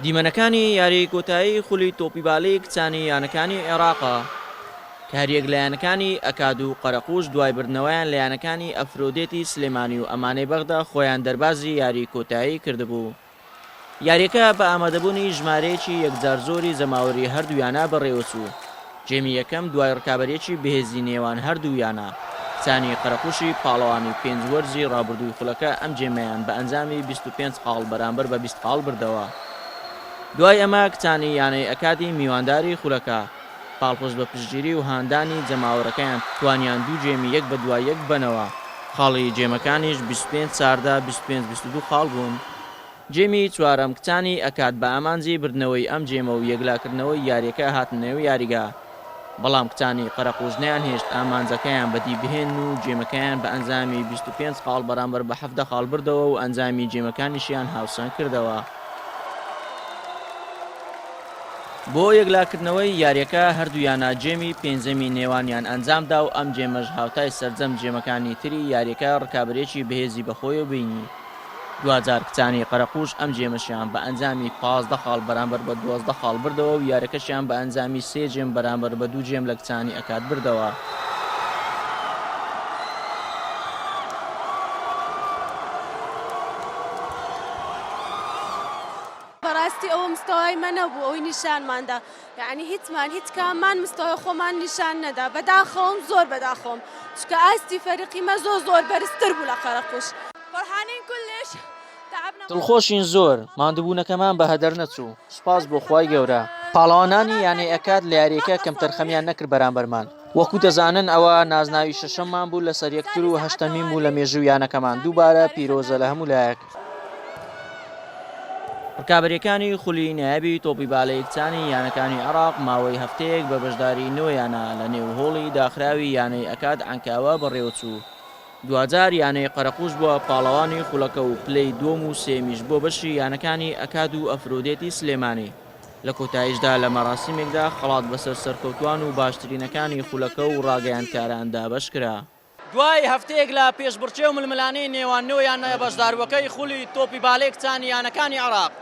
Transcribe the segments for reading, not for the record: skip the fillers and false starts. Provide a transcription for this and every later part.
دیمەنەکانی یاری کۆتایی خولی تۆپیباڵی کچانی یانەکانی عێراقا کە هەریەک لە یانەکانی ئەکاد و قەرەقوش دوای بردنەوەیان لە یانەکانی ئەفرۆدێتی سلێمانی و ئەمانەی بەغدا خۆیان دەربازی یاری کۆتایی کردبوو. یاریەکە بە ئامادەبوونی ژمارەیەکی یەکجار زۆری زەماوەری هەردوویانە بەڕێوەچوو. جێمی یەکەم دوای ڕکابەرێکی بەهێزی نێوان هەردوویانە کچانی قەرەقوشی پاڵەوانی پێنج وەرزی ڕابردووی خولەکە ئەم جێمەیان بە ئەنجامی 25 خاڵ بەرامبەر بە 20 خاڵ بردەوە. دوای ئەمە کچانی یانەی ئەکادی میوانداری خولەکە پاڵپۆست بە پشتگیری و هاندانی جەماوەرەکەیان توانیان دوو جێمی یەک بە دوای یەک بنەوە. خاڵی جێمەکانیش 25 چاردا 25-22 خاڵ بوون. جێمی چوارەم کچانی ئەکاد بە ئامانجی بردنەوەی ئەم جێمە و یەکلاکردنەوەی یاریەکە هاتنەوە یاریگا. بەڵام کچانی قەرەقوش نەیانهێشت ئامانجەکەیان بەدی بهێن و جێمەکەیان بە ئەنجامی 25 خاڵ بەرامبەر بە 17 خاڵ بردەوە و ئەنجامی جێمەکانیشیان هاوسەنگ کردەوە. بۆ یەکلاکردنەوەی یاریەکە هەردوویانە جێمی پێنجەمی نێوانیان ئەنجامدا و ئەم جێمەش هاوتای سەرجەم جێمەکانی تری یاریەکە ڕکابەرێکی بەهێزی بەخۆی و بینی. دوجار کچانی قەرەقوش ئەم جێمەشیان بە ئەنجامی 15 خاڵ بەرامبەر بە 12 خاڵ بردەوە و یاریەکەشیان بە ئەنجامی 3 جێم بەرامبەر بە 2 جێم لە کچانی ئەکاد بردەوە. بەڕاستی ئەوە مستەوای منە بوو ئەوی نیشانماندا، یعنی هیچ کاممان مستەوای خۆمان نیشان نەدا. بەداخەوم زۆر بەداخۆم چکە ئاستی فەرقیمە زۆر بەرزتر بوو لە قەرەقوش. فەرحانین کولش دڵخۆشین زۆر ماندووبوونەکەمان بە هەدەر نەچوو. سوپاس بۆ خوای گەورە. پاڵەوانانی یانەی ئەکاد لە یاریەکە کەمتەر خەمیان نەکرد بەرامبەرمان. وەکو دەزانن ئەوە نازناوی شەشەممان بوو لەسەر یەکتر و هەشتەمین بوو لە مێژوو یانەکەمان. دووبارە پیرۆزە لە هەموو لایەک. ڕکابەریەکانی خولی نایابی تۆپیباڵی کچانی یانەکانی عێراق ماوەی هەفتەیەک بە بەشداری نۆیانە لە نێو هۆڵی داخراوی یانەی ئەکاد عەنکاوە بەڕێوەچوو. دوجار یانەی قەرەقوش بووە پاڵەوانی خولەکە و پلەی دووەم و سێمیش بۆ بەشی یانەکانی ئەکاد و ئەفرۆدێتی سلێمانی. لە کۆتاییشدا لە مەراسیمێکدا خەڵات بەسەر سەرکەوتوان و باشترینەکانی خولەکە و ڕاگەیاندکاران دابەش کرا. دوای هەفتەیەک لە پێشبڕچێ و ململانەی نێوان نۆیان بەشداروەکەی خولی تۆپیباڵی کچانی یانەکانی عێراق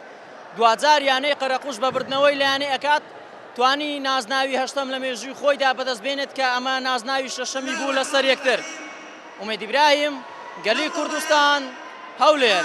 دوجار یانەی قەرەقوش بە بردنەوەی لە یانەی ئەکاد توانی نازناوی هەشتەم لە مێژووی خۆیدا بەدەستبێنێت کە ئەمە نازناوی شەشەمی بوو لەسەر یەکتر. ئومێد ئیبراهیم، گەلی کوردستان، هەولێر.